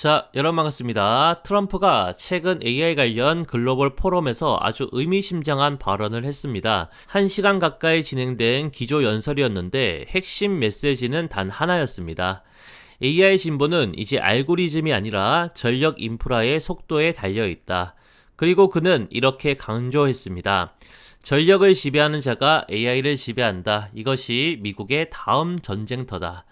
자, 여러분 반갑습니다. 트럼프가 최근 AI 관련 글로벌 포럼에서 아주 의미심장한 발언을 했습니다. 1시간 가까이 진행된 기조연설이었는데 핵심 메시지는 단 하나였습니다. AI 진보는 이제 알고리즘이 아니라 전력 인프라의 속도에 달려있다. 그리고 그는 이렇게 강조했습니다. 전력을 지배하는 자가 AI를 지배한다. 이것이 미국의 다음 전쟁터다.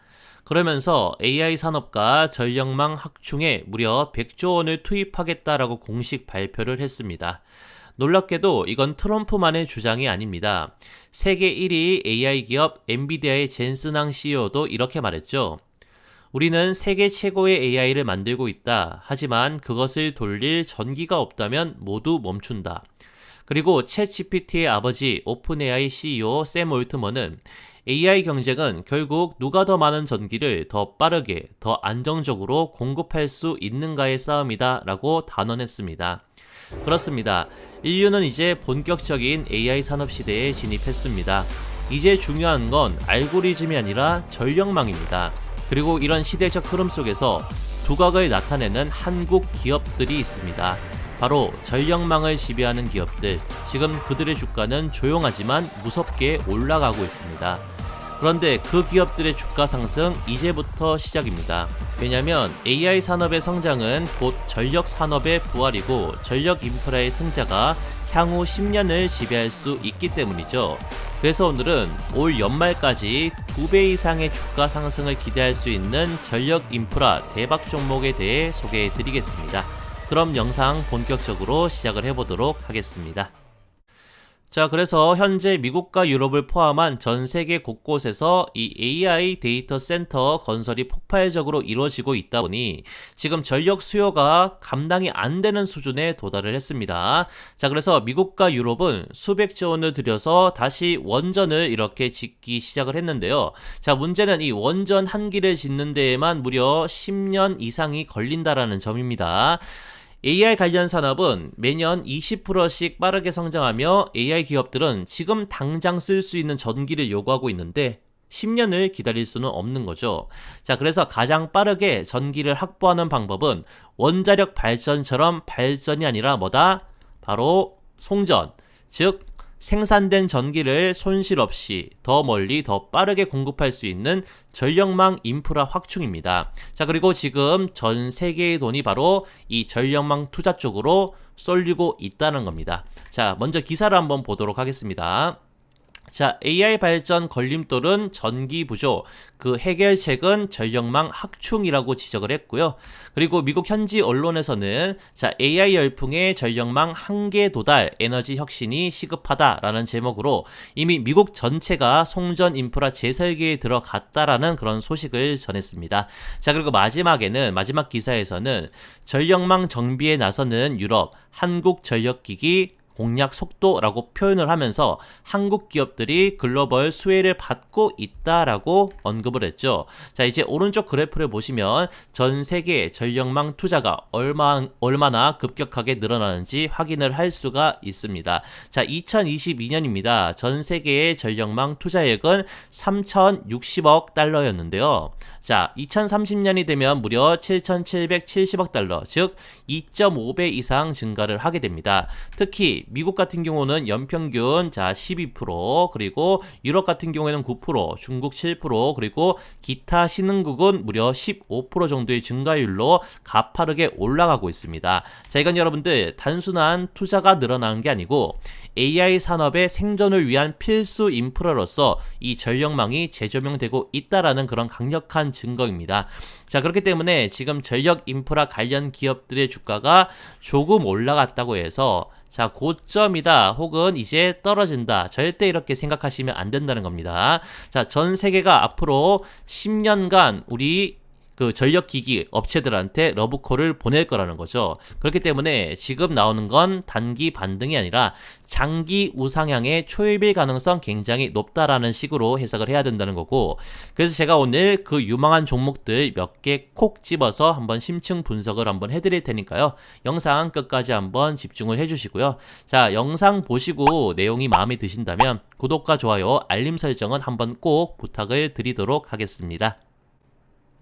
그러면서 AI 산업과 전력망 확충에 무려 100조 원을 투입하겠다라고 공식 발표를 했습니다. 놀랍게도 이건 트럼프만의 주장이 아닙니다. 세계 1위 AI 기업 엔비디아의 젠슨항 CEO도 이렇게 말했죠. 우리는 세계 최고의 AI를 만들고 있다. 하지만 그것을 돌릴 전기가 없다면 모두 멈춘다. 그리고 챗GPT의 아버지 오픈AI CEO 샘 올트먼은 AI 경쟁은 결국 누가 더 많은 전기를 더 빠르게, 더 안정적으로 공급할 수 있는가의 싸움이다 라고 단언했습니다. 그렇습니다. 인류는 이제 본격적인 AI 산업 시대에 진입했습니다. 이제 중요한 건 알고리즘이 아니라 전력망입니다. 그리고 이런 시대적 흐름 속에서 두각을 나타내는 한국 기업들이 있습니다. 바로 전력망을 지배하는 기업들, 지금 그들의 주가는 조용하지만 무섭게 올라가고 있습니다. 그런데 그 기업들의 주가 상승 이제부터 시작입니다. 왜냐하면 AI 산업의 성장은 곧 전력 산업의 부활이고 전력 인프라의 승자가 향후 10년을 지배할 수 있기 때문이죠. 그래서 오늘은 올 연말까지 2배 이상의 주가 상승을 기대할 수 있는 전력 인프라 대박 종목에 대해 소개해 드리겠습니다. 그럼 영상 본격적으로 시작을 해보도록 하겠습니다. 자, 그래서 현재 미국과 유럽을 포함한 전 세계 곳곳에서 이 AI 데이터 센터 건설이 폭발적으로 이루어지고 있다 보니 지금 전력 수요가 감당이 안 되는 수준에 도달을 했습니다. 자, 그래서 미국과 유럽은 수백조 원을 들여서 다시 원전을 이렇게 짓기 시작을 했는데요. 자, 문제는 이 원전 한 기를 짓는 데에만 무려 10년 이상이 걸린다라는 점입니다. AI 관련 산업은 매년 20%씩 빠르게 성장하며 AI 기업들은 지금 당장 쓸 수 있는 전기를 요구하고 있는데 10년을 기다릴 수는 없는 거죠. 자, 그래서 가장 빠르게 전기를 확보하는 방법은 원자력 발전처럼 발전이 아니라 뭐다? 바로 송전, 즉 생산된 전기를 손실 없이 더 멀리 더 빠르게 공급할 수 있는 전력망 인프라 확충입니다. 자, 그리고 지금 전 세계의 돈이 바로 이 전력망 투자 쪽으로 쏠리고 있다는 겁니다. 자, 먼저 기사를 한번 보도록 하겠습니다. 자, AI 발전 걸림돌은 전기 부족, 그 해결책은 전력망 확충이라고 지적을 했고요. 그리고 미국 현지 언론에서는 자, AI 열풍의 전력망 한계 도달, 에너지 혁신이 시급하다라는 제목으로 이미 미국 전체가 송전 인프라 재설계에 들어갔다라는 그런 소식을 전했습니다. 자, 그리고 마지막 기사에서는 전력망 정비에 나서는 유럽, 한국전력기기 공략 속도라고 표현을 하면서 한국 기업들이 글로벌 수혜를 받고 있다라고 언급을 했죠. 자, 이제 오른쪽 그래프를 보시면 전 세계 전력망 투자가 얼마나 급격하게 늘어나는지 확인을 할 수가 있습니다. 자, 2022년입니다. 전 세계의 전력망 투자액은 3,060억 달러였는데요. 자, 2030년이 되면 무려 7,770억 달러, 즉 2.5배 이상 증가를 하게 됩니다. 특히 미국 같은 경우는 연평균 12%, 그리고 유럽 같은 경우에는 9%, 중국 7%, 그리고 기타 신흥국은 무려 15% 정도의 증가율로 가파르게 올라가고 있습니다. 자, 이건 여러분들 단순한 투자가 늘어나는 게 아니고 AI 산업의 생존을 위한 필수 인프라로서 이 전력망이 재조명되고 있다라는 그런 강력한 증거입니다. 자, 그렇기 때문에 지금 전력 인프라 관련 기업들의 주가가 조금 올라갔다고 해서 자, 고점이다 혹은 이제 떨어진다, 절대 이렇게 생각하시면 안 된다는 겁니다. 자, 전 세계가 앞으로 10년간 우리 그 전력기기 업체들한테 러브콜을 보낼 거라는 거죠. 그렇기 때문에 지금 나오는 건 단기 반등이 아니라 장기 우상향의 초입일 가능성 굉장히 높다라는 식으로 해석을 해야 된다는 거고, 그래서 제가 오늘 그 유망한 종목들 몇 개 콕 집어서 한번 심층 분석을 한번 해드릴 테니까요. 영상 끝까지 한번 집중을 해주시고요. 자, 영상 보시고 내용이 마음에 드신다면 구독과 좋아요, 알림 설정은 한번 꼭 부탁을 드리도록 하겠습니다.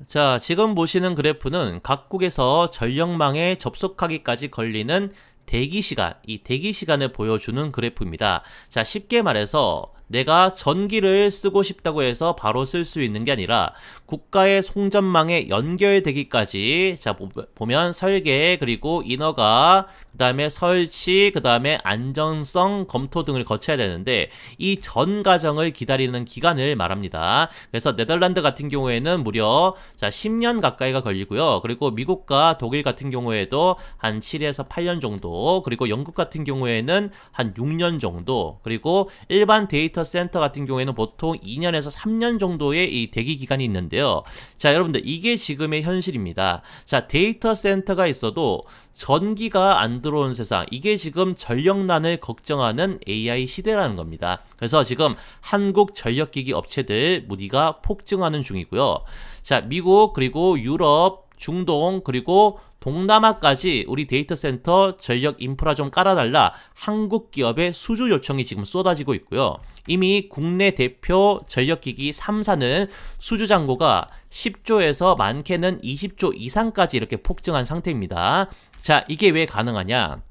자, 지금 보시는 그래프는 각국에서 전력망에 접속하기까지 걸리는 대기 시간, 이 대기 시간을 보여주는 그래프입니다. 자, 쉽게 말해서 내가 전기를 쓰고 싶다고 해서 바로 쓸 수 있는 게 아니라 국가의 송전망에 연결되기까지, 자, 보면 설계, 그리고 인허가, 그 다음에 설치, 그 다음에 안전성 검토 등을 거쳐야 되는데 이 전 과정을 기다리는 기간을 말합니다. 그래서 네덜란드 같은 경우에는 무려 10년 가까이가 걸리고요. 그리고 미국과 독일 같은 경우에도 한 7에서 8년 정도, 그리고 영국 같은 경우에는 한 6년 정도, 그리고 일반 데이터 센터 같은 경우에는 보통 2년에서 3년 정도의 이 대기 기간이 있는데요. 자, 여러분들 이게 지금의 현실입니다. 자, 데이터 센터가 있어도 전기가 안 들어온 세상, 이게 지금 전력난을 걱정하는 AI 시대라는 겁니다. 그래서 지금 한국 전력기기 업체들 문의가 폭증하는 중이고요. 자, 미국, 그리고 유럽, 중동, 그리고 동남아까지 우리 데이터 센터 전력 인프라 좀 깔아달라 한국 기업의 수주 요청이 지금 쏟아지고 있고요. 이미 국내 대표 전력기기 3사는 수주 잔고가 10조에서 많게는 20조 이상까지 이렇게 폭증한 상태입니다. 자, 이게 왜 가능하냐?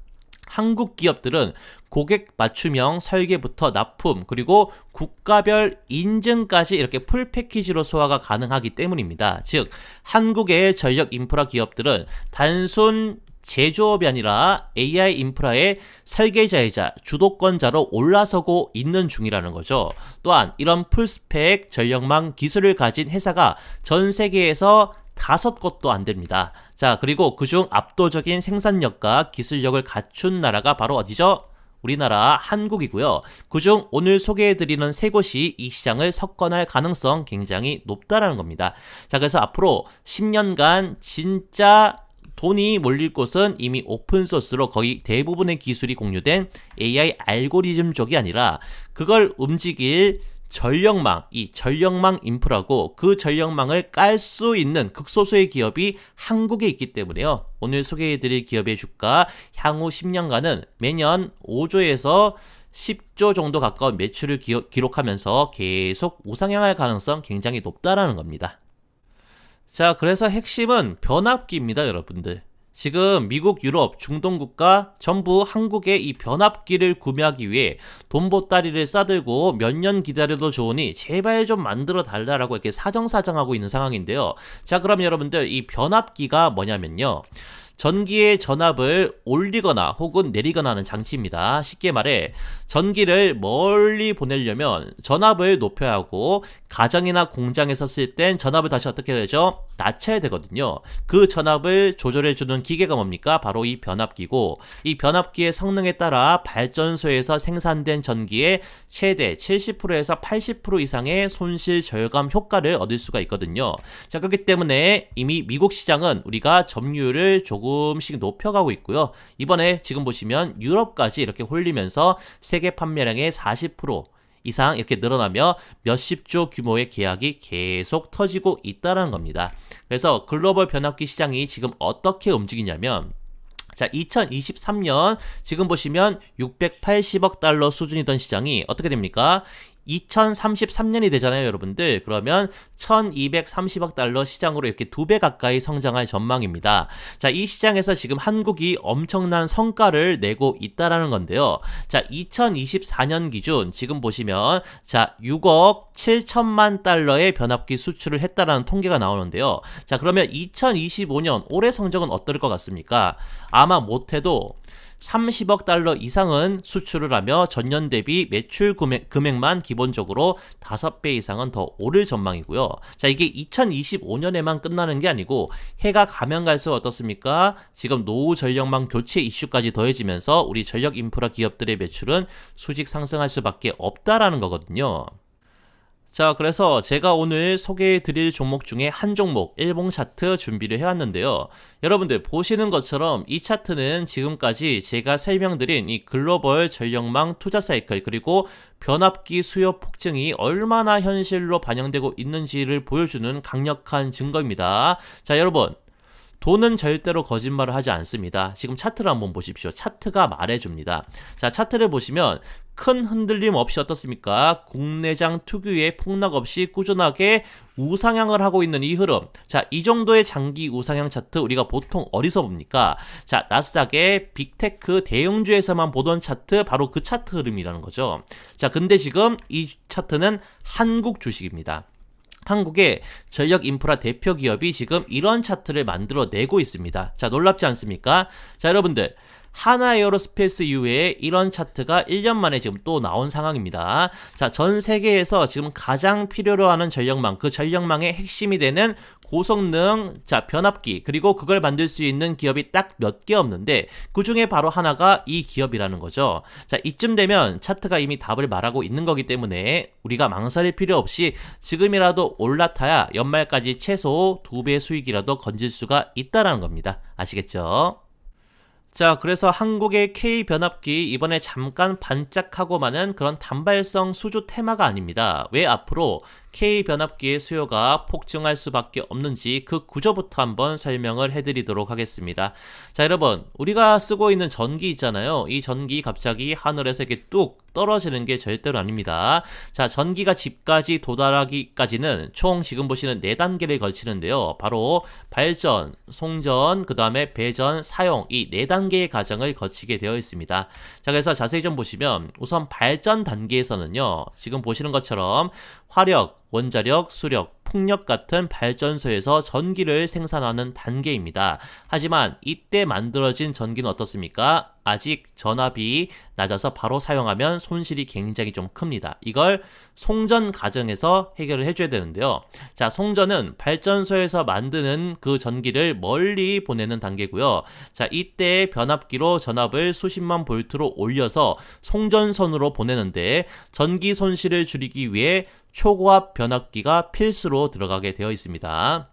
한국 기업들은 고객 맞춤형 설계부터 납품, 그리고 국가별 인증까지 이렇게 풀 패키지로 소화가 가능하기 때문입니다. 즉, 한국의 전력 인프라 기업들은 단순 제조업이 아니라 AI 인프라의 설계자이자 주도권자로 올라서고 있는 중이라는 거죠. 또한 이런 풀스펙 전력망 기술을 가진 회사가 전 세계에서 5곳도 안 됩니다. 자, 그리고 그중 압도적인 생산력과 기술력을 갖춘 나라가 바로 어디죠? 우리나라 한국이고요. 그중 오늘 소개해드리는 3곳이 이 시장을 석권할 가능성 굉장히 높다라는 겁니다. 자, 그래서 앞으로 10년간 진짜 돈이 몰릴 곳은 이미 오픈소스로 거의 대부분의 기술이 공유된 AI 알고리즘 쪽이 아니라 그걸 움직일 전력망, 이 전력망 인프라고, 그 전력망을 깔 수 있는 극소수의 기업이 한국에 있기 때문에요. 오늘 소개해드릴 기업의 주가 향후 10년간은 매년 5조에서 10조 정도 가까운 매출을 기록하면서 계속 우상향할 가능성 굉장히 높다라는 겁니다. 자, 그래서 핵심은 변압기입니다, 여러분들. 지금 미국, 유럽, 중동 국가 전부 한국의 이 변압기를 구매하기 위해 돈 보따리를 싸들고 몇 년 기다려도 좋으니 제발 좀 만들어 달라라고 이렇게 사정사정하고 있는 상황인데요. 자, 그럼 여러분들 이 변압기가 뭐냐면요. 전기의 전압을 올리거나 혹은 내리거나 하는 장치입니다. 쉽게 말해 전기를 멀리 보내려면 전압을 높여야 하고, 가정이나 공장에서 쓸 땐 전압을 다시 어떻게 되죠? 낮춰야 되거든요. 그 전압을 조절해주는 기계가 뭡니까? 바로 이 변압기고, 이 변압기의 성능에 따라 발전소에서 생산된 전기의 최대 70%에서 80% 이상의 손실 절감 효과를 얻을 수가 있거든요. 자, 그렇기 때문에 이미 미국 시장은 우리가 점유율을 조금씩 높여가고 있고요. 이번에 지금 보시면 유럽까지 이렇게 홀리면서 세계 판매량의 40% 이상 이렇게 늘어나며 몇십조 규모의 계약이 계속 터지고 있다는 겁니다. 그래서 글로벌 변압기 시장이 지금 어떻게 움직이냐면, 자, 2023년 지금 보시면 680억 달러 수준이던 시장이 어떻게 됩니까? 2033년이 되잖아요, 여러분들. 그러면 1230억 달러 시장으로 이렇게 2배 가까이 성장할 전망입니다. 자, 이 시장에서 지금 한국이 엄청난 성과를 내고 있다라는 건데요. 자, 2024년 기준 지금 보시면 자, 6억 7천만 달러의 변압기 수출을 했다라는 통계가 나오는데요. 자, 그러면 2025년 올해 성적은 어떨 것 같습니까? 아마 못해도 30억 달러 이상은 수출을 하며 전년 대비 매출 금액만 기본적으로 5배 이상은 더 오를 전망이고요. 자, 이게 2025년에만 끝나는 게 아니고 해가 가면 갈수록 어떻습니까? 지금 노후 전력망 교체 이슈까지 더해지면서 우리 전력 인프라 기업들의 매출은 수직 상승할 수밖에 없다라는 거거든요. 자, 그래서 제가 오늘 소개해드릴 종목 중에 한 종목, 일봉 차트 준비를 해왔는데요. 여러분들 보시는 것처럼 이 차트는 지금까지 제가 설명드린 이 글로벌 전력망 투자 사이클, 그리고 변압기 수요 폭증이 얼마나 현실로 반영되고 있는지를 보여주는 강력한 증거입니다. 자, 여러분, 돈은 절대로 거짓말을 하지 않습니다. 지금 차트를 한번 보십시오. 차트가 말해줍니다. 자, 차트를 보시면 큰 흔들림 없이 어떻습니까? 국내장 특유의 폭락 없이 꾸준하게 우상향을 하고 있는 이 흐름. 자, 이 정도의 장기 우상향 차트 우리가 보통 어디서 봅니까? 자, 나스닥의 빅테크 대형주에서만 보던 차트, 바로 그 차트 흐름이라는 거죠. 자, 근데 지금 이 차트는 한국 주식입니다. 한국의 전력 인프라 대표 기업이 지금 이런 차트를 만들어내고 있습니다. 자, 놀랍지 않습니까? 자, 여러분들, 하나에어로스페이스 이후에 이런 차트가 1년 만에 지금 또 나온 상황입니다. 자, 전 세계에서 지금 가장 필요로 하는 전력망, 그 전력망의 핵심이 되는 고성능, 자, 변압기, 그리고 그걸 만들 수 있는 기업이 딱 몇 개 없는데 그 중에 바로 하나가 이 기업이라는 거죠. 자, 이쯤 되면 차트가 이미 답을 말하고 있는 거기 때문에 우리가 망설일 필요 없이 지금이라도 올라타야 연말까지 최소 2배 수익이라도 건질 수가 있다는 겁니다. 아시겠죠? 자, 그래서 한국의 K변압기 이번에 잠깐 반짝하고 마는 그런 단발성 수주 테마가 아닙니다. 왜 앞으로 K변압기의 수요가 폭증할 수밖에 없는지 그 구조부터 한번 설명을 해드리도록 하겠습니다. 자, 여러분, 우리가 쓰고 있는 전기 있잖아요. 이 전기 갑자기 하늘에서 이렇게 뚝 떨어지는 게 절대로 아닙니다. 자, 전기가 집까지 도달하기까지는 총 지금 보시는 4단계를 거치는데요. 바로 발전, 송전, 그 다음에 배전, 사용, 이 4단계의 과정을 거치게 되어 있습니다. 자, 그래서 자세히 좀 보시면 우선 발전 단계에서는요, 지금 보시는 것처럼 화력, 원자력, 수력, 풍력 같은 발전소에서 전기를 생산하는 단계입니다. 하지만 이때 만들어진 전기는 어떻습니까? 아직 전압이 낮아서 바로 사용하면 손실이 굉장히 좀 큽니다. 이걸 송전 과정에서 해결을 해줘야 되는데요. 자, 송전은 발전소에서 만드는 그 전기를 멀리 보내는 단계고요. 자, 이때 변압기로 전압을 수십만 볼트로 올려서 송전선으로 보내는데 전기 손실을 줄이기 위해 초고압 변압기가 필수로 들어가게 되어 있습니다.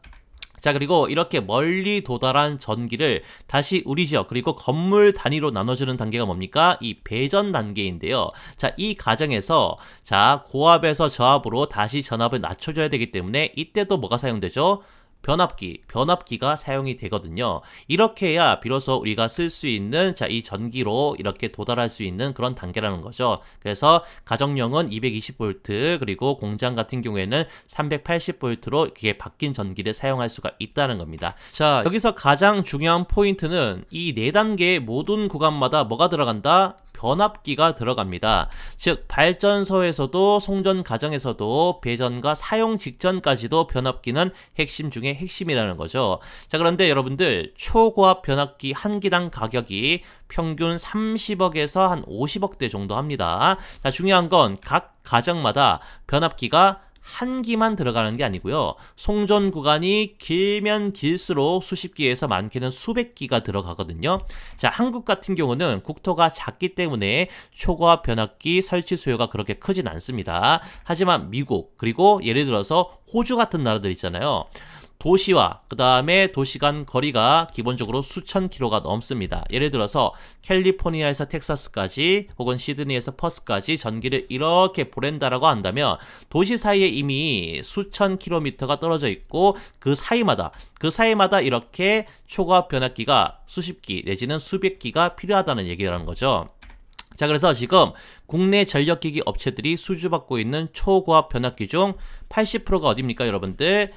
자, 그리고 이렇게 멀리 도달한 전기를 다시 우리 지역 그리고 건물 단위로 나눠주는 단계가 뭡니까? 이 배전 단계인데요. 자, 이 과정에서 자, 고압에서 저압으로 다시 전압을 낮춰줘야 되기 때문에 이때도 뭐가 사용되죠? 변압기가 사용이 되거든요. 이렇게 해야 비로소 우리가 쓸 수 있는 자, 이 전기로 이렇게 도달할 수 있는 그런 단계라는 거죠. 그래서 가정용은 220V 그리고 공장 같은 경우에는 380V로 이게 바뀐 전기를 사용할 수가 있다는 겁니다. 자, 여기서 가장 중요한 포인트는 이 4단계의 모든 구간마다 뭐가 들어간다? 변압기가 들어갑니다. 즉 발전소에서도 송전 과정에서도 배전과 사용 직전까지도 변압기는 핵심 중에 핵심이라는 거죠. 자, 그런데 여러분들 초고압 변압기 한 기당 가격이 평균 30억에서 한 50억대 정도 합니다. 자, 중요한 건 각 가정마다 변압기가 한 기만 들어가는 게 아니고요. 송전 구간이 길면 길수록 수십 기에서 많게는 수백 기가 들어가거든요. 자, 한국 같은 경우는 국토가 작기 때문에 초고압 변압기 설치 수요가 그렇게 크진 않습니다. 하지만 미국 그리고 예를 들어서 호주 같은 나라들 있잖아요. 도시와 그 다음에 도시 간 거리가 기본적으로 수천 킬로가 넘습니다. 예를 들어서 캘리포니아에서 텍사스까지 혹은 시드니에서 퍼스까지 전기를 이렇게 보낸다라고 한다면 도시 사이에 이미 수천 킬로미터가 떨어져 있고 그 사이마다 이렇게 초고압 변압기가 수십 기 내지는 수백 기가 필요하다는 얘기라는 거죠. 자, 그래서 지금 국내 전력기기 업체들이 수주받고 있는 초고압 변압기 중 80%가 어디입니까, 여러분들?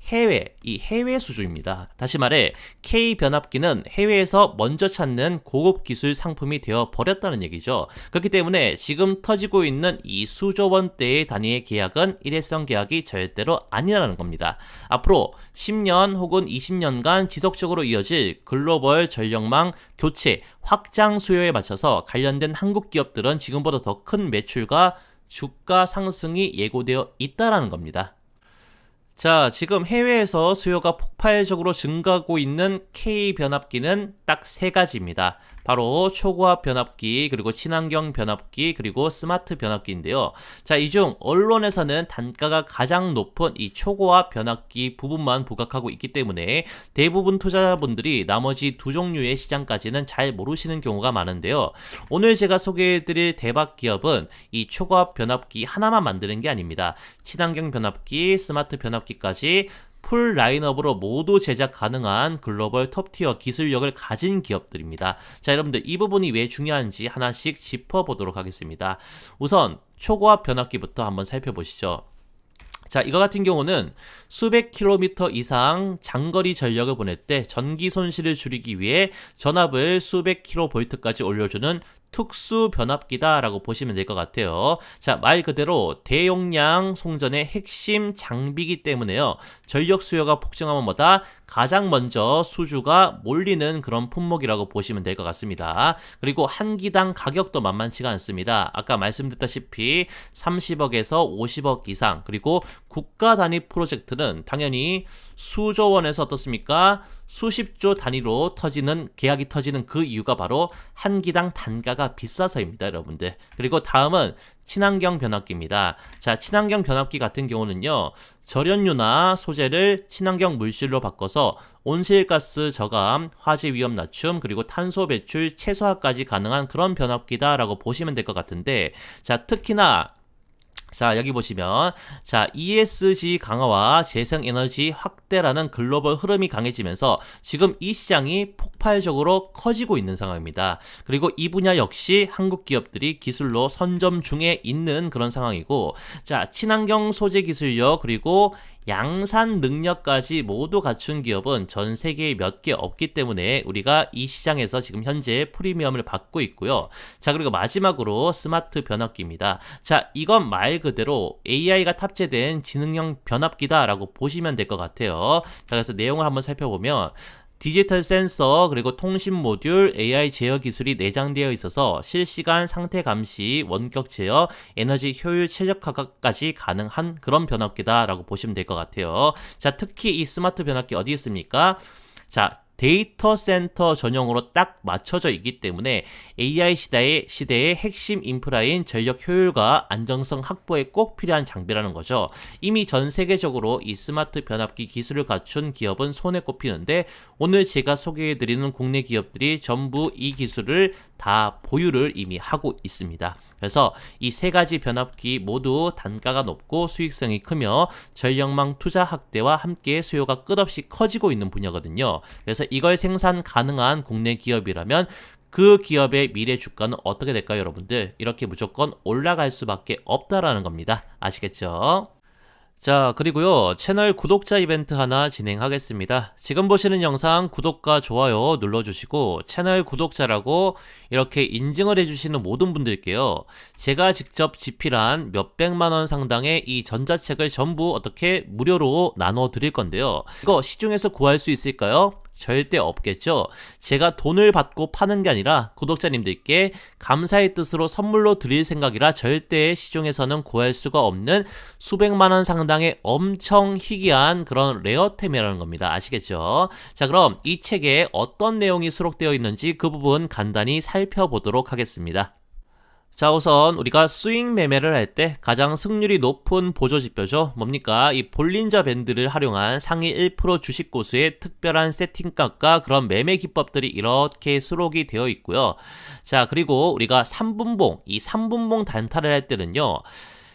해외 수주입니다. 다시 말해 K 변압기는 해외에서 먼저 찾는 고급 기술 상품이 되어 버렸다는 얘기죠. 그렇기 때문에 지금 터지고 있는 이 수조 원대의 단위의 계약은 일회성 계약이 절대로 아니라는 겁니다. 앞으로 10년 혹은 20년간 지속적으로 이어질 글로벌 전력망 교체, 확장 수요에 맞춰서 관련된 한국 기업들은 지금보다 더 큰 매출과 주가 상승이 예고되어 있다는 겁니다. 자, 지금 해외에서 수요가 폭발적으로 증가하고 있는 K 변압기는 딱 3가지입니다. 바로 초고압 변압기, 그리고 친환경 변압기, 그리고 스마트 변압기인데요. 자, 이 중 언론에서는 단가가 가장 높은 이 초고압 변압기 부분만 부각하고 있기 때문에 대부분 투자자분들이 나머지 2종류의 시장까지는 잘 모르시는 경우가 많은데요. 오늘 제가 소개해드릴 대박 기업은 이 초고압 변압기 하나만 만드는 게 아닙니다. 친환경 변압기, 스마트 변압기까지 풀 라인업으로 모두 제작 가능한 글로벌 톱티어 기술력을 가진 기업들입니다. 자, 여러분들 이 부분이 왜 중요한지 하나씩 짚어보도록 하겠습니다. 우선 초고압 변압기부터 한번 살펴보시죠. 자, 이거 같은 경우는 수백 킬로미터 이상 장거리 전력을 보낼 때 전기 손실을 줄이기 위해 전압을 수백 킬로볼트까지 올려주는 특수 변압기다라고 보시면 될 것 같아요. 자, 말 그대로 대용량 송전의 핵심 장비이기 때문에요. 전력 수요가 폭증하면 뭐다? 가장 먼저 수주가 몰리는 그런 품목이라고 보시면 될 것 같습니다. 그리고 한 기당 가격도 만만치가 않습니다. 아까 말씀드렸다시피 30억에서 50억 이상, 그리고 국가 단위 프로젝트는 당연히 수조 원에서 어떻습니까? 수십조 단위로 계약이 터지는 그 이유가 바로 한 기당 단가가 비싸서입니다, 여러분들. 그리고 다음은 친환경 변압기입니다. 자, 친환경 변압기 같은 경우는요, 절연유나 소재를 친환경 물질로 바꿔서 온실가스 저감, 화재 위험 낮춤, 그리고 탄소 배출 최소화까지 가능한 그런 변압기다라고 보시면 될 것 같은데, 자, 특히나 자, 여기 보시면 자, ESG 강화와 재생에너지 확대라는 글로벌 흐름이 강해지면서 지금 이 시장이 폭발적으로 커지고 있는 상황입니다. 그리고 이 분야 역시 한국 기업들이 기술로 선점 중에 있는 그런 상황이고, 자, 친환경 소재 기술력 그리고 양산 능력까지 모두 갖춘 기업은 전 세계에 몇 개 없기 때문에 우리가 이 시장에서 지금 현재 프리미엄을 받고 있고요. 자, 그리고 마지막으로 스마트 변압기입니다. 자, 이건 말 그대로 AI가 탑재된 지능형 변압기다라고 보시면 될 것 같아요. 자, 그래서 내용을 한번 살펴보면 디지털 센서 그리고 통신 모듈, AI 제어 기술이 내장되어 있어서 실시간 상태 감시, 원격 제어, 에너지 효율 최적화까지 가능한 그런 변압기다라고 보시면 될 것 같아요. 자, 특히 이 스마트 변압기 어디 있습니까? 자, 데이터 센터 전용으로 딱 맞춰져 있기 때문에 AI 시대의 핵심 인프라인 전력 효율과 안정성 확보에 꼭 필요한 장비라는 거죠. 이미 전 세계적으로 이 스마트 변압기 기술을 갖춘 기업은 손에 꼽히는데, 오늘 제가 소개해드리는 국내 기업들이 전부 이 기술을 다 보유를 이미 하고 있습니다. 그래서 이 세 가지 변압기 모두 단가가 높고 수익성이 크며 전력망 투자 확대와 함께 수요가 끝없이 커지고 있는 분야거든요. 그래서 이걸 생산 가능한 국내 기업이라면 그 기업의 미래 주가는 어떻게 될까요, 여러분들? 이렇게 무조건 올라갈 수밖에 없다라는 겁니다. 아시겠죠? 자, 그리고요, 채널 구독자 이벤트 하나 진행하겠습니다. 지금 보시는 영상 구독과 좋아요 눌러주시고, 채널 구독자라고 이렇게 인증을 해주시는 모든 분들께요, 제가 직접 집필한 몇백만원 상당의 이 전자책을 전부 어떻게 무료로 나눠 드릴 건데요. 이거 시중에서 구할 수 있을까요? 절대 없겠죠. 제가 돈을 받고 파는 게 아니라 구독자님들께 감사의 뜻으로 선물로 드릴 생각이라 절대 시중에서는 구할 수가 없는 수백만 원 상당의 엄청 희귀한 그런 레어템이라는 겁니다. 아시겠죠? 자, 그럼 이 책에 어떤 내용이 수록되어 있는지 그 부분 간단히 살펴보도록 하겠습니다. 자, 우선 우리가 스윙 매매를 할 때 가장 승률이 높은 보조지표죠. 뭡니까? 이 볼린저 밴드를 활용한 상위 1% 주식 고수의 특별한 세팅값과 그런 매매 기법들이 이렇게 수록이 되어 있고요. 자, 그리고 우리가 3분봉, 이 3분봉 단타를 할 때는요,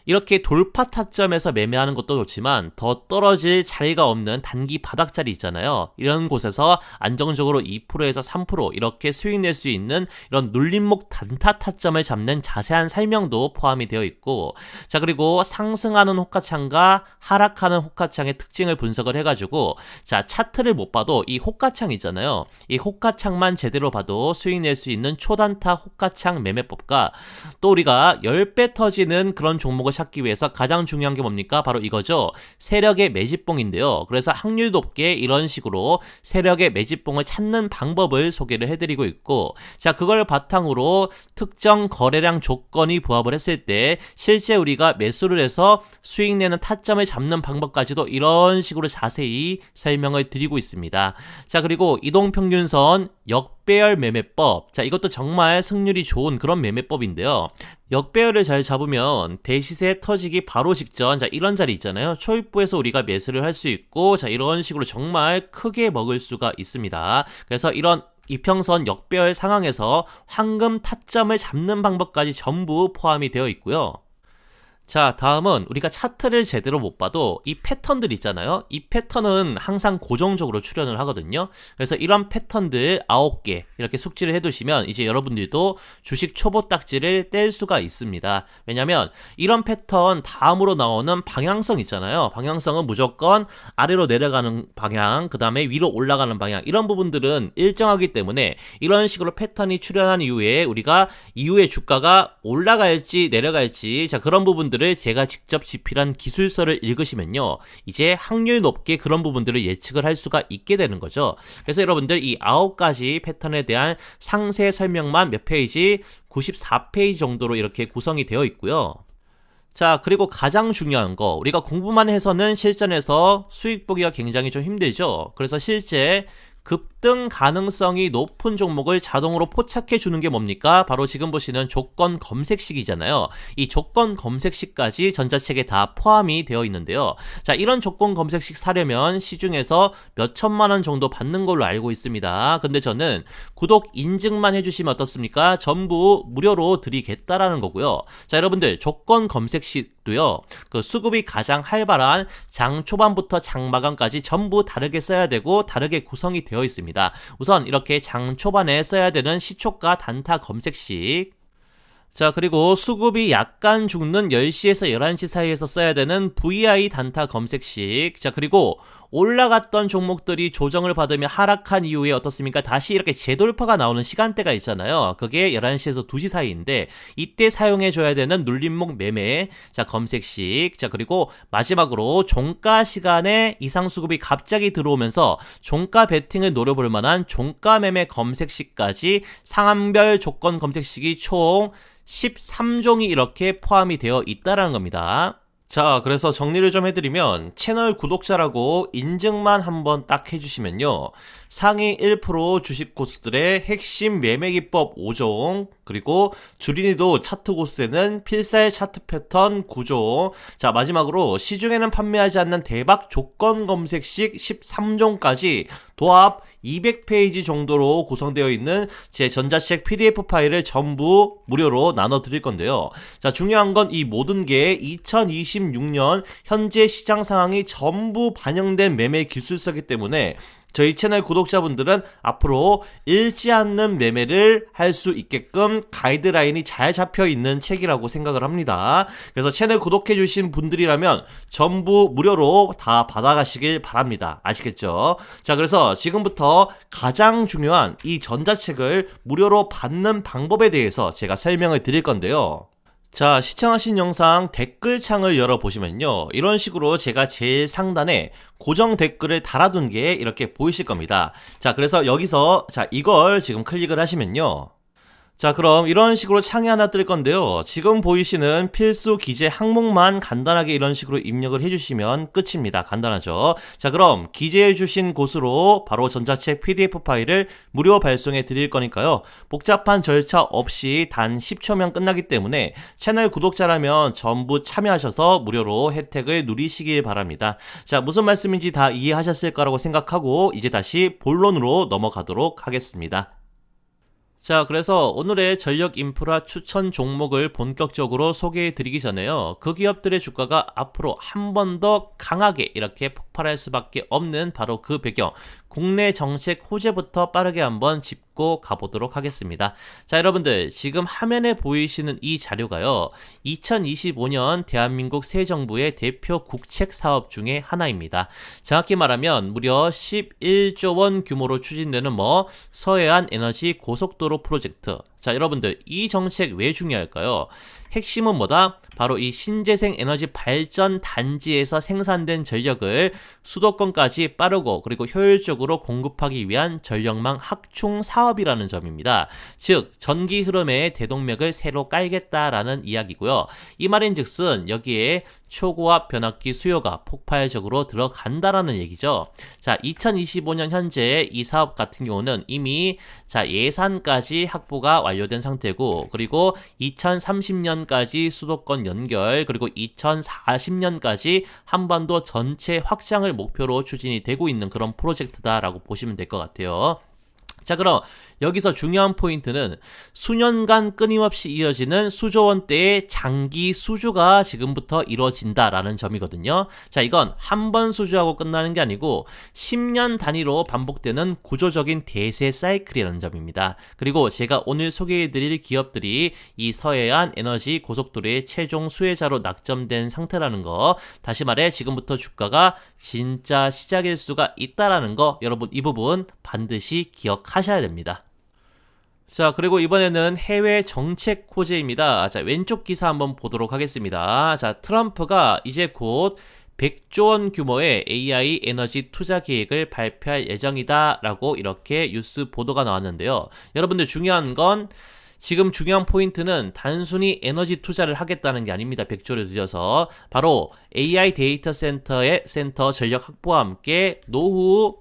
이렇게 돌파 타점에서 매매하는 것도 좋지만 더 떨어질 자리가 없는 단기 바닥자리 있잖아요. 이런 곳에서 안정적으로 2%에서 3% 이렇게 수익 낼 수 있는 이런 눌림목 단타 타점을 잡는 자세한 설명도 포함이 되어 있고, 자, 그리고 상승하는 호가창과 하락하는 호가창의 특징을 분석을 해가지고, 자, 차트를 못 봐도 이 호가창 있잖아요. 이 호가창만 제대로 봐도 수익 낼 수 있는 초단타 호가창 매매법과, 또 우리가 10배 터지는 그런 종목을 찾기 위해서 가장 중요한 게 뭡니까? 바로 이거죠. 세력의 매집봉인데요. 그래서 확률 높게 이런 식으로 세력의 매집봉을 찾는 방법을 소개를 해드리고 있고, 자, 그걸 바탕으로 특정 거래량 조건이 부합을 했을 때 실제 우리가 매수를 해서 수익 내는 타점을 잡는 방법까지도 이런 식으로 자세히 설명을 드리고 있습니다. 자, 그리고 이동평균선 역배열 매매법. 자, 이것도 정말 승률이 좋은 그런 매매법인데요. 역배열을 잘 잡으면 대시세 터지기 바로 직전, 자, 이런 자리 있잖아요. 초입부에서 우리가 매수를 할 수 있고, 자, 이런 식으로 정말 크게 먹을 수가 있습니다. 그래서 이런 이평선 역배열 상황에서 황금 타점을 잡는 방법까지 전부 포함이 되어 있고요. 자, 다음은 우리가 차트를 제대로 못 봐도 이 패턴들 있잖아요. 이 패턴은 항상 고정적으로 출현을 하거든요. 그래서 이런 패턴들 9개 이렇게 숙지를 해두시면 이제 여러분들도 주식 초보 딱지를 뗄 수가 있습니다. 왜냐면 이런 패턴 다음으로 나오는 방향성 있잖아요. 방향성은 무조건 아래로 내려가는 방향, 그 다음에 위로 올라가는 방향, 이런 부분들은 일정하기 때문에 이런 식으로 패턴이 출현한 이후에 우리가 이후에 주가가 올라갈지 내려갈지, 자, 그런 부분들 제가 직접 집필한 기술서를 읽으시면요, 이제 확률 높게 그런 부분들을 예측을 할 수가 있게 되는 거죠. 그래서 여러분들 이 9가지 패턴에 대한 상세 설명만 몇 페이지, 94페이지 정도로 이렇게 구성이 되어 있고요. 자, 그리고 가장 중요한 거, 우리가 공부만 해서는 실전에서 수익 보기가 굉장히 좀 힘들죠. 그래서 실제 급등 가능성이 높은 종목을 자동으로 포착해 주는 게 뭡니까? 바로 지금 보시는 조건 검색식이잖아요. 이 조건 검색식까지 전자책에 다 포함이 되어 있는데요. 자, 이런 조건 검색식 사려면 시중에서 몇 천만 원 정도 받는 걸로 알고 있습니다. 근데 저는 구독 인증만 해주시면 어떻습니까? 전부 무료로 드리겠다라는 거고요. 자, 여러분들 조건 검색식도요, 그 수급이 가장 활발한 장 초반부터 장 마감까지 전부 다르게 써야 되고 다르게 구성이 되어 있습니다. 우선 이렇게 장 초반에 써야 되는 시초가 단타 검색식, 자, 그리고 수급이 약간 죽는 10시에서 11시 사이에서 써야 되는 VI 단타 검색식, 자, 그리고 올라갔던 종목들이 조정을 받으며 하락한 이후에 어떻습니까? 다시 이렇게 재돌파가 나오는 시간대가 있잖아요. 그게 11시에서 2시 사이인데 이때 사용해줘야 되는 눌림목 매매, 자, 검색식, 자, 그리고 마지막으로 종가 시간에 이상 수급이 갑자기 들어오면서 종가 베팅을 노려볼 만한 종가 매매 검색식까지 상한별 조건 검색식이 총 13종이 이렇게 포함이 되어 있다는 겁니다. 자, 그래서 정리를 좀 해드리면 채널 구독자라고 인증만 한번 딱 해주시면요, 상위 1% 주식 고수들의 핵심 매매 기법 5종, 그리고 주린이도 차트 고수되는 필살 차트 패턴 9종, 자, 마지막으로 시중에는 판매하지 않는 대박 조건 검색식 13종까지 도합 200페이지 정도로 구성되어 있는 제 전자책 PDF 파일을 전부 무료로 나눠 드릴 건데요. 자, 중요한 건 이 모든 게 2026년 현재 시장 상황이 전부 반영된 매매 기술서이기 때문에 저희 채널 구독자분들은 앞으로 잃지 않는 매매를 할 수 있게끔 가이드라인이 잘 잡혀 있는 책이라고 생각을 합니다. 그래서 채널 구독해주신 분들이라면 전부 무료로 다 받아가시길 바랍니다. 아시겠죠? 자, 그래서 지금부터 가장 중요한 이 전자책을 무료로 받는 방법에 대해서 제가 설명을 드릴 건데요. 자, 시청하신 영상 댓글창을 열어보시면요, 이런 식으로 제가 제일 상단에 고정 댓글을 달아둔 게 이렇게 보이실 겁니다. 자, 그래서 여기서 자, 이걸 지금 클릭을 하시면요, 자, 그럼 이런 식으로 창이 하나 뜰 건데요, 지금 보이시는 필수 기재 항목만 간단하게 이런 식으로 입력을 해주시면 끝입니다. 간단하죠? 자, 그럼 기재해주신 곳으로 바로 전자책 PDF 파일을 무료 발송해 드릴 거니까요, 복잡한 절차 없이 단 10초면 끝나기 때문에 채널 구독자라면 전부 참여하셔서 무료로 혜택을 누리시길 바랍니다. 자, 무슨 말씀인지 다 이해하셨을 거라고 생각하고 이제 다시 본론으로 넘어가도록 하겠습니다. 자, 그래서 오늘의 전력 인프라 추천 종목을 본격적으로 소개해 드리기 전에요, 그 기업들의 주가가 앞으로 한 번 더 강하게 이렇게 폭발할 수밖에 없는 바로 그 배경, 국내 정책 호재부터 빠르게 한번 짚고 가보도록 하겠습니다. 자, 여러분들 지금 화면에 보이시는 이 자료가요, 2025년 대한민국 새 정부의 대표 국책 사업 중에 하나입니다. 정확히 말하면 무려 11조 원 규모로 추진되는 서해안 에너지 고속도로 프로젝트. 자, 여러분들 이 정책 왜 중요할까요? 핵심은 뭐다? 바로 이 신재생 에너지 발전 단지에서 생산된 전력을 수도권까지 빠르고 그리고 효율적으로 공급하기 위한 전력망 확충 사업이라는 점입니다. 즉, 전기 흐름의 대동맥을 새로 깔겠다라는 이야기고요. 이 말인즉슨 여기에 초고압 변압기 수요가 폭발적으로 들어간다라는 얘기죠. 자, 2025년 현재 이 사업 같은 경우는 이미 예산까지 확보가 완료된 상태고, 그리고 2030년까지 수도권 연결, 그리고 2040년까지 한반도 전체 확장을 목표로 추진이 되고 있는 그런 프로젝트다라고 보시면 될 것 같아요. 자, 그럼 여기서 중요한 포인트는 수년간 끊임없이 이어지는 수조 원대의 장기 수주가 지금부터 이루어진다라는 점이거든요. 자, 이건 한 번 수주하고 끝나는 게 아니고 10년 단위로 반복되는 구조적인 대세 사이클이라는 점입니다. 그리고 제가 오늘 소개해드릴 기업들이 이 서해안 에너지 고속도로의 최종 수혜자로 낙점된 상태라는 거, 다시 말해 지금부터 주가가 진짜 시작일 수가 있다라는 거, 여러분 이 부분 반드시 기억하셔야 됩니다. 자, 그리고 이번에는 해외 정책 호재입니다. 자, 왼쪽 기사 한번 보도록 하겠습니다. 자, 트럼프가 이제 곧 100조 원 규모의 AI 에너지 투자 계획을 발표할 예정이다 라고 이렇게 뉴스 보도가 나왔는데요. 여러분들 중요한 건, 지금 중요한 포인트는 단순히 에너지 투자를 하겠다는 게 아닙니다. 100조를 들여서 바로 AI 데이터 센터 전력 확보와 함께 노후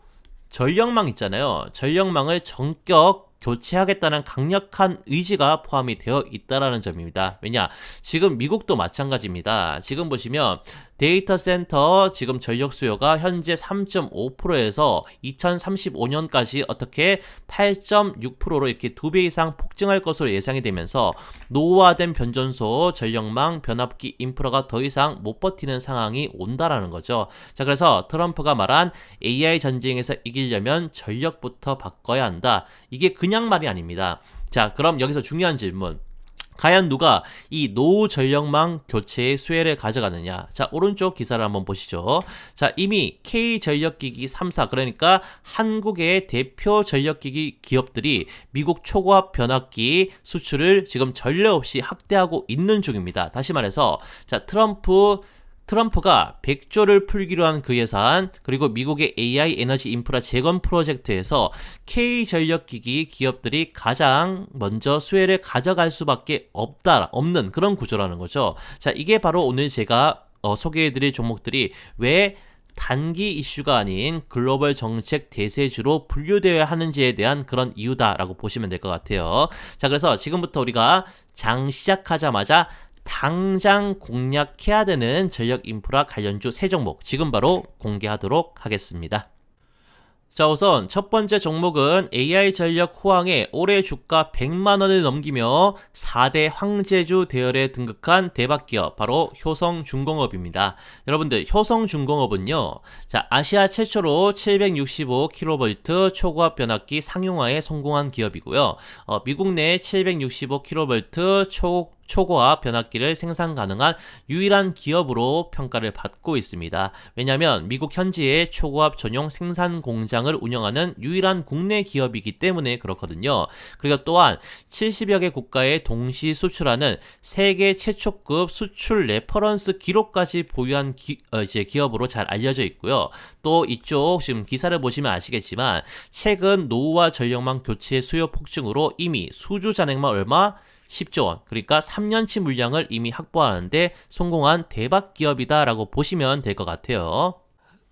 전력망 있잖아요. 전력망을 전격 교체하겠다는 강력한 의지가 포함이 되어 있다라는 점입니다. 왜냐? 지금 미국도 마찬가지입니다. 지금 보시면 데이터 센터 지금 전력 수요가 현재 3.5%에서 2035년까지 어떻게 8.6%로 이렇게 2배 이상 폭증할 것으로 예상이 되면서 노후화된 변전소, 전력망, 변압기 인프라가 더 이상 못 버티는 상황이 온다라는 거죠. 자, 그래서 트럼프가 말한 AI 전쟁에서 이기려면 전력부터 바꿔야 한다. 이게 그냥 말이 아닙니다. 자, 그럼 여기서 중요한 질문. 과연 누가 이 노후 전력망 교체의 수혜를 가져가느냐? 자, 오른쪽 기사를 한번 보시죠. 자, 이미 K전력기기 3사, 그러니까 한국의 대표 전력기기 기업들이 미국 초고압 변압기 수출을 지금 전례 없이 확대하고 있는 중입니다. 다시 말해서, 자, 트럼프가 100조를 풀기로 한 그 예산, 그리고 미국의 AI 에너지 인프라 재건 프로젝트에서 K전력기기 기업들이 가장 먼저 수혜를 가져갈 수밖에 없는 그런 구조라는 거죠. 자, 이게 바로 오늘 제가 소개해드릴 종목들이 왜 단기 이슈가 아닌 글로벌 정책 대세주로 분류되어야 하는지에 대한 그런 이유다라고 보시면 될 것 같아요. 자, 그래서 지금부터 우리가 장 시작하자마자 당장 공략해야 되는 전력 인프라 관련주 3종목 지금 바로 공개하도록 하겠습니다. 자, 우선 첫 번째 종목은 AI 전력 호황에 올해 주가 100만원을 넘기며 4대 황제주 대열에 등극한 대박기업, 바로 효성중공업입니다. 여러분들, 효성중공업은요, 자, 아시아 최초로 765kV 초고압 변압기 상용화에 성공한 기업이고요. 미국 내 765kV 초고압 변압기를 생산 가능한 유일한 기업으로 평가를 받고 있습니다. 왜냐하면 미국 현지의 초고압 전용 생산 공장을 운영하는 유일한 국내 기업이기 때문에 그렇거든요. 그리고 또한 70여 개 국가에 동시 수출하는 세계 최초급 수출 레퍼런스 기록까지 보유한 기업으로 잘 알려져 있고요. 또 이쪽 지금 기사를 보시면 아시겠지만 최근 노후화 전력망 교체 수요 폭증으로 이미 수주 잔액만 얼마? 10조 원, 그러니까 3년치 물량을 이미 확보하는데 성공한 대박 기업이다라고 보시면 될 것 같아요.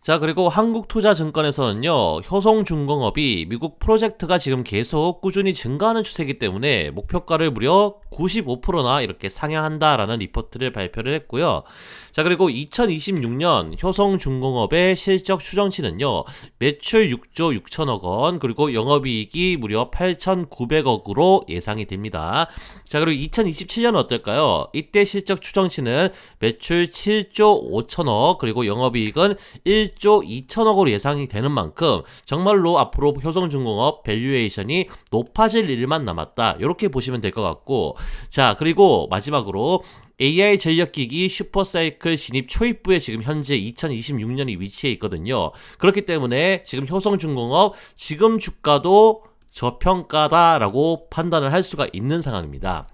자, 그리고 한국투자증권에서는요, 효성중공업이 미국 프로젝트가 지금 계속 꾸준히 증가하는 추세이기 때문에 목표가를 무려 95%나 이렇게 상향한다라는 리포트를 발표를 했고요. 자, 그리고 2026년 효성중공업의 실적 추정치는요, 매출 6조 6천억 원, 그리고 영업이익이 무려 8,900억으로 예상이 됩니다. 자, 그리고 2027년은 어떨까요? 이때 실적 추정치는 매출 7조 5천억, 그리고 영업이익은 1조 2천억으로 예상이 되는 만큼 정말로 앞으로 효성중공업 밸류에이션이 높아질 일만 남았다, 이렇게 보시면 될 것 같고, 자, 그리고 마지막으로 AI 전력기기 슈퍼사이클 진입 초입부에 지금 현재 2026년이 위치해 있거든요. 그렇기 때문에 지금 효성중공업 지금 주가도 저평가다라고 판단을 할 수가 있는 상황입니다.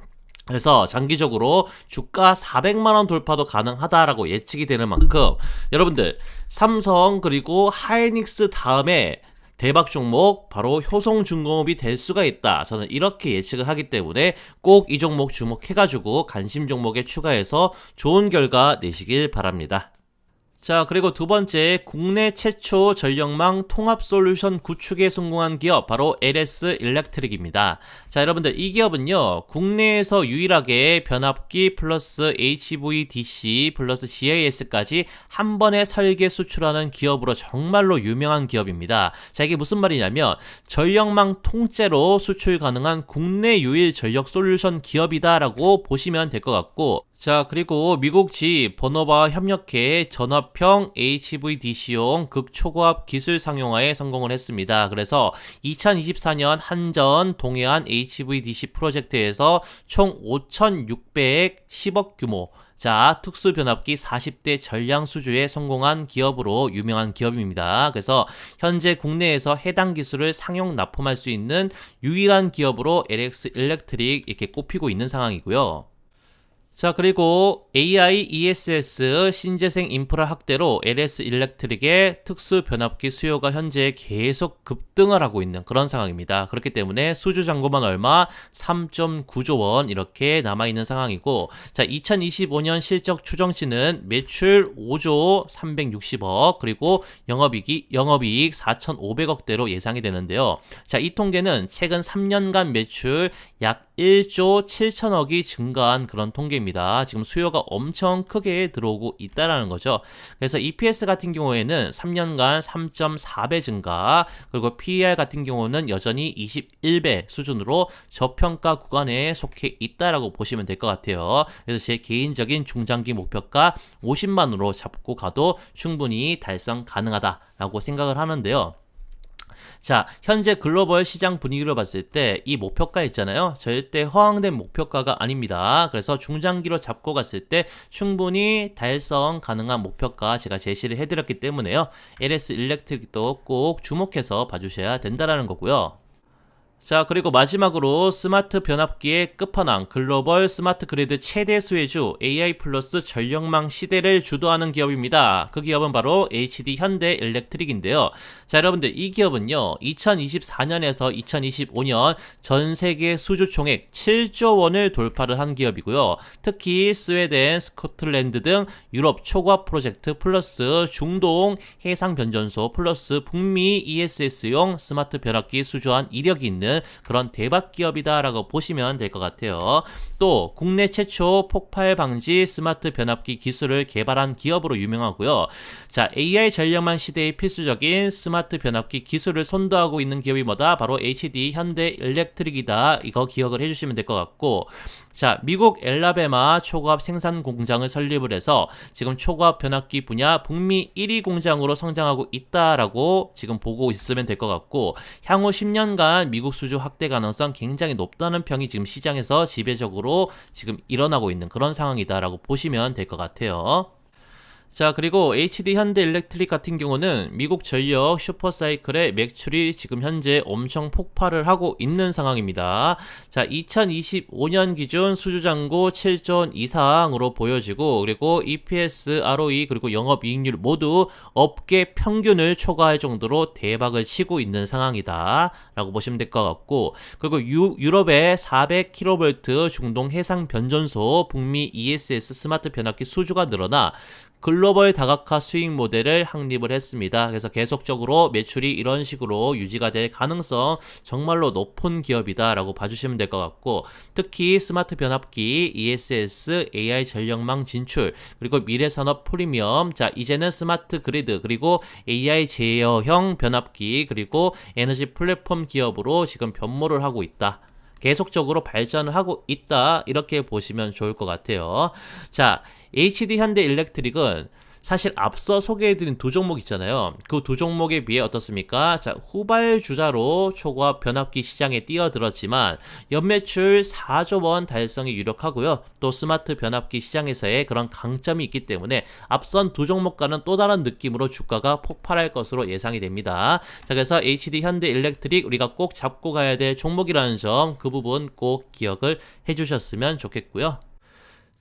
그래서 장기적으로 주가 400만원 돌파도 가능하다라고 예측이 되는 만큼 여러분들, 삼성 그리고 하이닉스 다음에 대박 종목 바로 효성중공업이 될 수가 있다, 저는 이렇게 예측을 하기 때문에 꼭 이 종목 주목해가지고 관심 종목에 추가해서 좋은 결과 내시길 바랍니다. 자, 그리고 두 번째, 국내 최초 전력망 통합 솔루션 구축에 성공한 기업, 바로 LS 일렉트릭입니다. 자, 여러분들, 이 기업은요, 국내에서 유일하게 변압기 플러스 HVDC 플러스 GIS까지 한 번에 설계 수출하는 기업으로 정말로 유명한 기업입니다. 자, 이게 무슨 말이냐면, 전력망 통째로 수출 가능한 국내 유일 전력 솔루션 기업이다라고 보시면 될 것 같고, 자, 그리고 미국지 버너바와 협력해 전압형 HVDC용 극초고압 기술 상용화에 성공을 했습니다. 그래서 2024년 한전 동해안 HVDC 프로젝트에서 총 5,610억 규모, 자, 특수변압기 40대 전량 수주에 성공한 기업으로 유명한 기업입니다. 그래서 현재 국내에서 해당 기술을 상용 납품할 수 있는 유일한 기업으로 LS 일렉트릭 이렇게 꼽히고 있는 상황이고요. 자, 그리고 AI, ESS, 신재생 인프라 확대로 LS 일렉트릭의 특수 변압기 수요가 현재 계속 급등을 하고 있는 그런 상황입니다. 그렇기 때문에 수주 잔고만 얼마? 3.9조 원 이렇게 남아있는 상황이고, 자, 2025년 실적 추정치는 매출 5조 360억, 그리고 영업이익 4,500억대로 예상이 되는데요. 자, 이 통계는 최근 3년간 매출 약 1조 7천억이 증가한 그런 통계입니다. 지금 수요가 엄청 크게 들어오고 있다라는 거죠. 그래서 EPS 같은 경우에는 3년간 3.4배 증가, 그리고 PER 같은 경우는 여전히 21배 수준으로 저평가 구간에 속해 있다라고 보시면 될 것 같아요. 그래서 제 개인적인 중장기 목표가 50만으로 잡고 가도 충분히 달성 가능하다라고 생각을 하는데요. 자, 현재 글로벌 시장 분위기로 봤을 때 이 목표가 있잖아요. 절대 허황된 목표가가 아닙니다. 그래서 중장기로 잡고 갔을 때 충분히 달성 가능한 목표가 제가 제시를 해드렸기 때문에요. LS 일렉트릭도 꼭 주목해서 봐주셔야 된다는 거고요. 자, 그리고 마지막으로 스마트 변압기의 끝판왕, 글로벌 스마트 그리드 최대 수혜주 AI 플러스 전력망 시대를 주도하는 기업입니다. 그 기업은 바로 HD 현대 일렉트릭인데요. 자, 여러분들, 이 기업은요, 2024년에서 2025년 전 세계 수주 총액 7조 원을 돌파를 한 기업이고요. 특히 스웨덴, 스코틀랜드 등 유럽 초고압 프로젝트 플러스 중동 해상 변전소 플러스 북미 ESS용 스마트 변압기 수주한 이력이 있는 그런 대박 기업이다라고 보시면 될 것 같아요. 또 국내 최초 폭발 방지 스마트 변압기 기술을 개발한 기업으로 유명하고요. 자, AI 전력망 시대의 필수적인 스마트 변압기 기술을 선도하고 있는 기업이 뭐다? 바로 HD 현대 일렉트릭이다. 이거 기억을 해주시면 될 것 같고, 자, 미국 엘라베마 초고압 생산 공장을 설립을 해서 지금 초고압 변압기 분야 북미 1위 공장으로 성장하고 있다라고 지금 보고 있으면 될 것 같고, 향후 10년간 미국 수주 확대 가능성 굉장히 높다는 평이 지금 시장에서 지배적으로 지금 일어나고 있는 그런 상황이다라고 보시면 될 것 같아요. 자, 그리고 HD 현대 일렉트릭 같은 경우는 미국 전력 슈퍼사이클의 매출이 지금 현재 엄청 폭발을 하고 있는 상황입니다. 자, 2025년 기준 수주잔고 7조 원 이상으로 보여지고, 그리고 EPS, ROE, 그리고 영업이익률 모두 업계 평균을 초과할 정도로 대박을 치고 있는 상황이다 라고 보시면 될 것 같고, 그리고 유럽의 400kV 중동 해상 변전소 북미 ESS 스마트 변압기 수주가 늘어나 글로벌 다각화 수익 모델을 확립을 했습니다. 그래서 계속적으로 매출이 이런 식으로 유지가 될 가능성 정말로 높은 기업이다라고 봐주시면 될 것 같고, 특히 스마트 변압기, ESS, AI 전력망 진출, 그리고 미래산업 프리미엄, 자, 이제는 스마트 그리드, 그리고 AI 제어형 변압기, 그리고 에너지 플랫폼 기업으로 지금 변모를 하고 있다. 계속적으로 발전을 하고 있다, 이렇게 보시면 좋을 것 같아요. 자, HD 현대 일렉트릭은 사실 앞서 소개해드린 두 종목 있잖아요. 그 두 종목에 비해 어떻습니까? 자, 후발주자로 초고압 변압기 시장에 뛰어들었지만 연매출 4조 원 달성이 유력하고요. 또 스마트 변압기 시장에서의 그런 강점이 있기 때문에 앞선 두 종목과는 또 다른 느낌으로 주가가 폭발할 것으로 예상이 됩니다. 자, 그래서 HD 현대 일렉트릭 우리가 꼭 잡고 가야 될 종목이라는 점, 그 부분 꼭 기억을 해주셨으면 좋겠고요.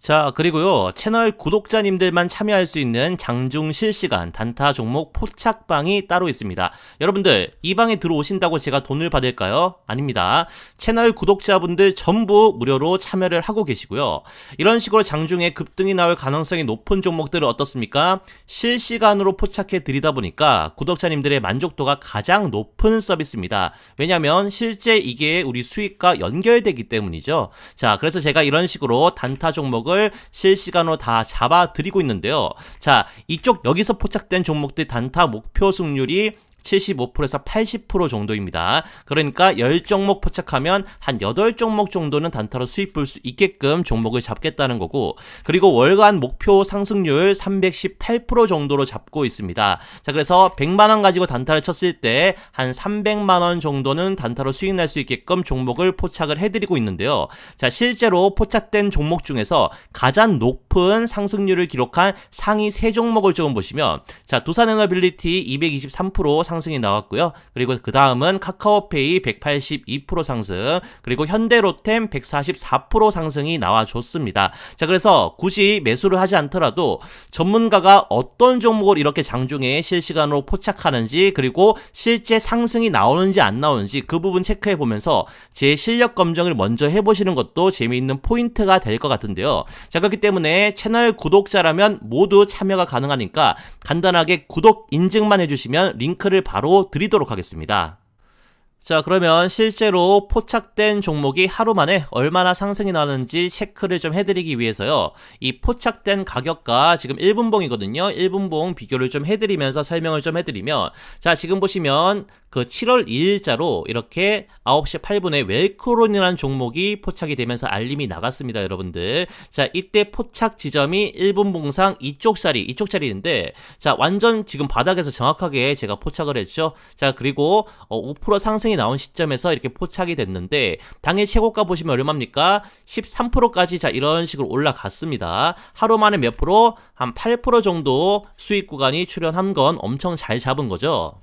자, 그리고요, 채널 구독자님들만 참여할 수 있는 장중 실시간 단타 종목 포착방이 따로 있습니다. 여러분들, 이 방에 들어오신다고 제가 돈을 받을까요? 아닙니다. 채널 구독자분들 전부 무료로 참여를 하고 계시고요. 이런 식으로 장중에 급등이 나올 가능성이 높은 종목들은 어떻습니까? 실시간으로 포착해 드리다 보니까 구독자님들의 만족도가 가장 높은 서비스입니다. 왜냐면 실제 이게 우리 수익과 연결되기 때문이죠. 자, 그래서 제가 이런 식으로 단타 종목을 실시간으로 다 잡아 드리고 있는데요. 자, 이쪽 여기서 포착된 종목들 단타 목표 승률이 75%에서 80% 정도입니다. 그러니까 10종목 포착하면 한 8종목 정도는 단타로 수익 볼 수 있게끔 종목을 잡겠다는 거고, 그리고 월간 목표 상승률 318% 정도로 잡고 있습니다. 자, 그래서 100만원 가지고 단타를 쳤을 때 한 300만원 정도는 단타로 수익 날 수 있게끔 종목을 포착을 해드리고 있는데요. 자, 실제로 포착된 종목 중에서 가장 높은 상승률을 기록한 상위 3종목을 조금 보시면, 자, 두산에너빌리티 223% 상승이 나왔고요. 그리고 그 다음은 카카오페이 182% 상승, 그리고 현대로템 144% 상승이 나와줬습니다. 자, 그래서 굳이 매수를 하지 않더라도 전문가가 어떤 종목을 이렇게 장중에 실시간으로 포착하는지, 그리고 실제 상승이 나오는지 안 나오는지 그 부분 체크해 보면서 제 실력 검증을 먼저 해보시는 것도 재미있는 포인트가 될 것 같은데요. 자, 그렇기 때문에 채널 구독자라면 모두 참여가 가능하니까 간단하게 구독 인증만 해주시면 링크를 바로 드리도록 하겠습니다. 자, 그러면 실제로 포착된 종목이 하루 만에 얼마나 상승이 나는지 체크를 좀 해드리기 위해서요, 이 포착된 가격과 지금 1분봉이거든요. 1분봉 비교를 좀 해드리면서 설명을 좀 해드리면, 자, 지금 보시면 그 7월 2일자로 이렇게 9시 8분에 웰크론이라는 종목이 포착이 되면서 알림이 나갔습니다, 여러분들. 자, 이때 포착 지점이 1분봉상 이쪽 자리인데, 자, 완전 지금 바닥에서 정확하게 제가 포착을 했죠. 자, 그리고 5% 상승이 나온 시점에서 이렇게 포착이 됐는데, 당일 최고가 보시면 얼마입니까? 13%까지 자, 이런 식으로 올라갔습니다. 하루 만에 몇 프로? 한 8% 정도 수익 구간이 출현한 건 엄청 잘 잡은 거죠.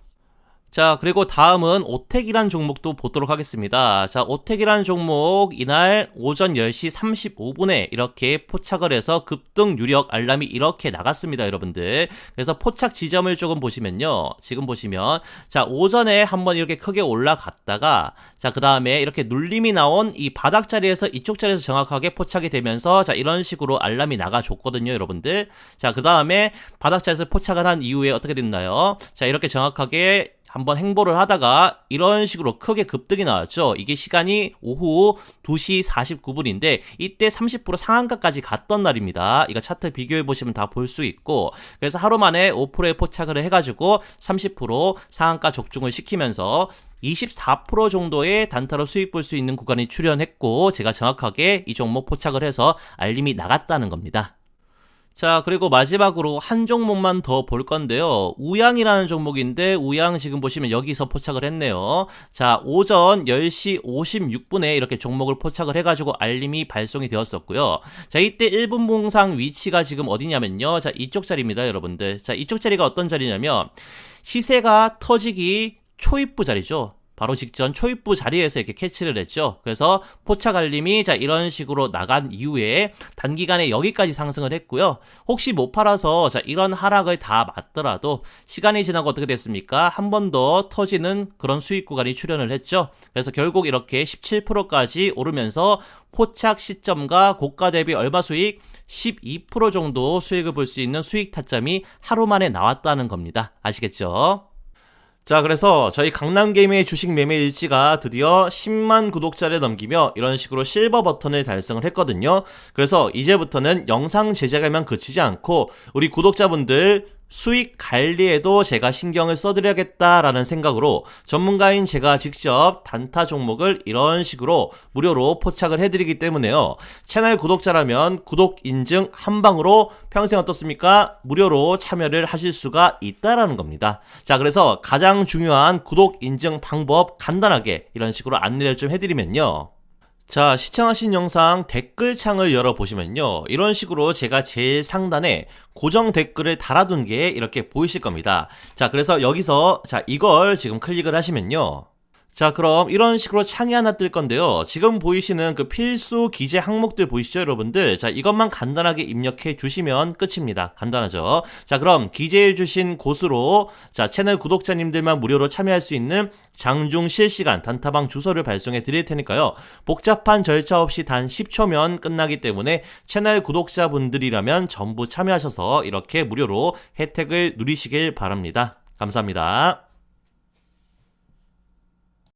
자, 그리고 다음은 오텍이란 종목도 보도록 하겠습니다. 자, 오텍이란 종목 이날 오전 10시 35분에 이렇게 포착을 해서 급등 유력 알람이 이렇게 나갔습니다, 여러분들. 그래서 포착 지점을 조금 보시면요, 지금 보시면, 자, 오전에 한번 이렇게 크게 올라갔다가, 자, 그 다음에 이렇게 눌림이 나온 이 바닥 자리에서 이쪽 자리에서 정확하게 포착이 되면서, 자, 이런 식으로 알람이 나가줬거든요, 여러분들. 자, 그 다음에 바닥 자리에서 포착을 한 이후에 어떻게 됐나요? 자, 이렇게 정확하게 한번 행보를 하다가 이런 식으로 크게 급등이 나왔죠. 이게 시간이 오후 2시 49분인데 이때 30% 상한가까지 갔던 날입니다. 이거 차트 비교해 보시면 다 볼 수 있고, 그래서 하루 만에 5%에 포착을 해가지고 30% 상한가 적중을 시키면서 24% 정도의 단타로 수익 볼 수 있는 구간이 출현했고, 제가 정확하게 이 종목 포착을 해서 알림이 나갔다는 겁니다. 자, 그리고 마지막으로 한 종목만 더 볼 건데요. 우양이라는 종목인데, 우양 지금 보시면 여기서 포착을 했네요. 자, 오전 10시 56분에 이렇게 종목을 포착을 해가지고 알림이 발송이 되었었고요. 자, 이때 1분봉상 위치가 지금 어디냐면요, 자, 이쪽 자리입니다, 여러분들. 자, 이쪽 자리가 어떤 자리냐면 시세가 터지기 초입부 자리죠. 바로 직전 초입부 자리에서 이렇게 캐치를 했죠. 그래서 포착 알림이 자, 이런 식으로 나간 이후에 단기간에 여기까지 상승을 했고요. 혹시 못 팔아서 자, 이런 하락을 다 맞더라도 시간이 지나고 어떻게 됐습니까? 한 번 더 터지는 그런 수익 구간이 출현을 했죠. 그래서 결국 이렇게 17%까지 오르면서 포착 시점과 고가 대비 얼마 수익? 12% 정도 수익을 볼 수 있는 수익 타점이 하루 만에 나왔다는 겁니다. 아시겠죠? 자, 그래서 저희 강남게임의 주식 매매 일지가 드디어 10만 구독자를 넘기며 이런 식으로 실버 버튼을 달성을 했거든요. 그래서 이제부터는 영상 제작에만 그치지 않고 우리 구독자분들 수익 관리에도 제가 신경을 써드려야겠다라는 생각으로 전문가인 제가 직접 단타 종목을 이런 식으로 무료로 포착을 해드리기 때문에요. 채널 구독자라면 구독 인증 한 방으로 평생 어떻습니까? 무료로 참여를 하실 수가 있다라는 겁니다. 자, 그래서 가장 중요한 구독 인증 방법 간단하게 이런 식으로 안내를 좀 해드리면요. 자, 시청하신 영상 댓글창을 열어보시면요, 이런 식으로 제가 제일 상단에 고정 댓글을 달아둔 게 이렇게 보이실 겁니다. 자, 그래서 여기서 자, 이걸 지금 클릭을 하시면요, 자, 그럼 이런 식으로 창이 하나 뜰 건데요. 지금 보이시는 그 필수 기재 항목들 보이시죠, 여러분들? 자, 이것만 간단하게 입력해 주시면 끝입니다. 간단하죠? 자, 그럼 기재해 주신 곳으로 자, 채널 구독자님들만 무료로 참여할 수 있는 장중 실시간 단타방 주소를 발송해 드릴 테니까요. 복잡한 절차 없이 단 10초면 끝나기 때문에 채널 구독자분들이라면 전부 참여하셔서 이렇게 무료로 혜택을 누리시길 바랍니다. 감사합니다.